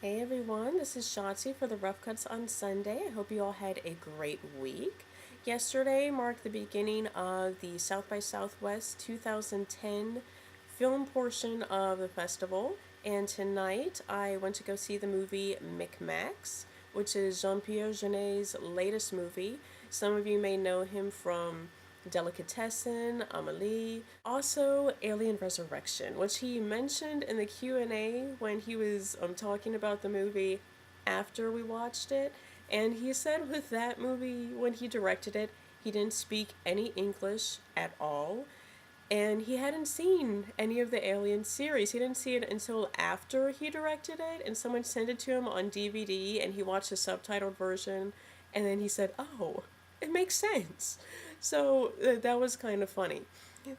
Hey everyone, this is Shotzi for the Rough Cuts on Sunday. I hope you all had a great week. Yesterday marked the beginning of the South by Southwest 2010 film portion of the festival, and tonight I went to go see the movie Micmacs, which is Jean-Pierre Jeunet's latest movie. Some of you may know him from Delicatessen, Amelie, also Alien Resurrection, which he mentioned in the Q&A when he was talking about the movie after we watched it. And he said with that movie, when he directed it, he didn't speak any English at all. And he hadn't seen any of the Alien series. He didn't see it until after he directed it, and someone sent it to him on DVD, and he watched the subtitled version, and then he said, "Oh, it makes sense." So that was kind of funny.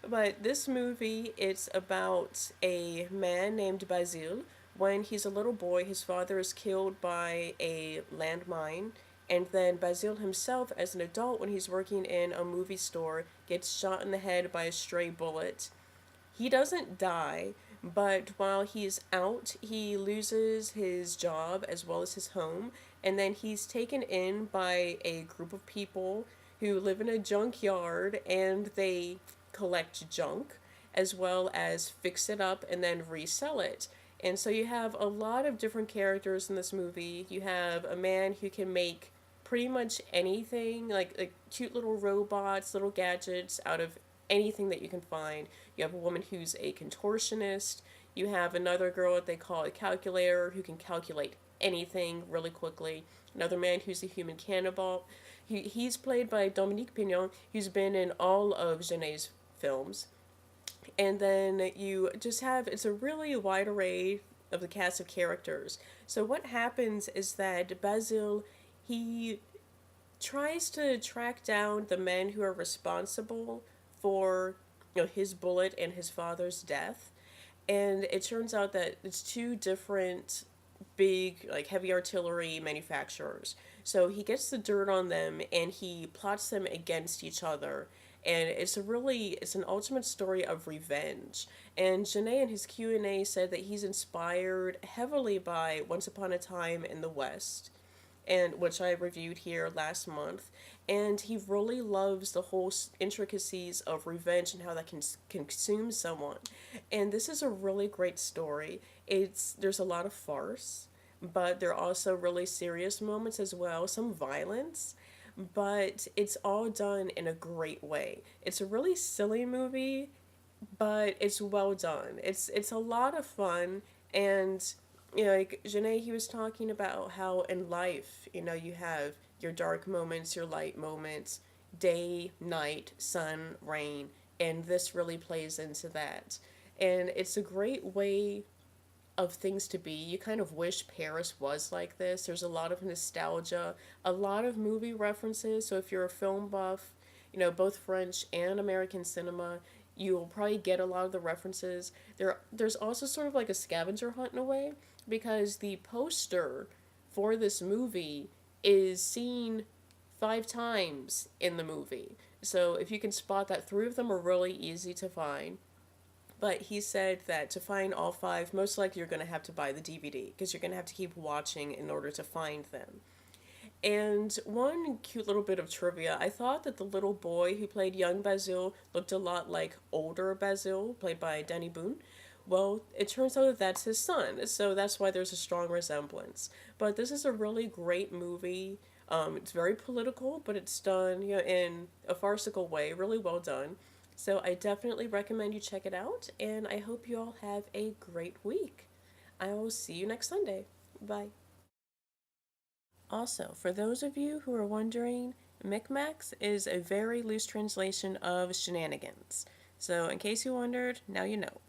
But this movie, it's about a man named Basile. When he's a little boy, his father is killed by a landmine, and then Basile himself, as an adult, when he's working in a movie store, gets shot in the head by a stray bullet. He doesn't die, but while he's out, he loses his job as well as his home, and then he's taken in by a group of people who live in a junkyard and they collect junk as well as fix it up and then resell it. And so you have a lot of different characters in this movie. You have a man who can make pretty much anything, like cute little robots, little gadgets out of anything that you can find. You have a woman who's a contortionist. You have another girl that they call a calculator who can calculate anything really quickly. Another man who's a human cannibal. He's played by Dominique Pinon, who's been in all of Jeunet's films. And then you just have, it's a really wide array of the cast of characters. So what happens is that Basile, he tries to track down the men who are responsible for his bullet and his father's death, and it turns out that it's two different big like heavy artillery manufacturers. So he gets the dirt on them and he plots them against each other. And it's an ultimate story of revenge. And Jeunet in his Q&A said that he's inspired heavily by Once Upon a Time in the West, and which I reviewed here last month. And he really loves the whole intricacies of revenge and how that can consume someone. And this is a really great story. There's a lot of farce, but there are also really serious moments as well, some violence, but it's all done in a great way. It's a really silly movie, but it's well done. It's a lot of fun. And like Jeunet, he was talking about how in life, you have your dark moments, your light moments, day, night, sun, rain, and this really plays into that. And it's a great way of things to be. You kind of wish Paris was like this. There's a lot of nostalgia, a lot of movie references. So if you're a film buff, both French and American cinema, you'll probably get a lot of the references. There's also sort of like a scavenger hunt in a way, because the poster for this movie is seen 5 times in the movie. So if you can spot that, 3 of them are really easy to find. But he said that to find all 5, most likely you're going to have to buy the DVD because you're going to have to keep watching in order to find them. And one cute little bit of trivia, I thought that the little boy who played young Basile looked a lot like older Basile, played by Dany Boon. Well, it turns out that that's his son, so that's why there's a strong resemblance. But this is a really great movie. It's very political, but it's done in a farcical way, really well done. So I definitely recommend you check it out, and I hope you all have a great week. I will see you next Sunday. Bye. Also, for those of you who are wondering, Micmacs is a very loose translation of shenanigans. So, in case you wondered, now you know.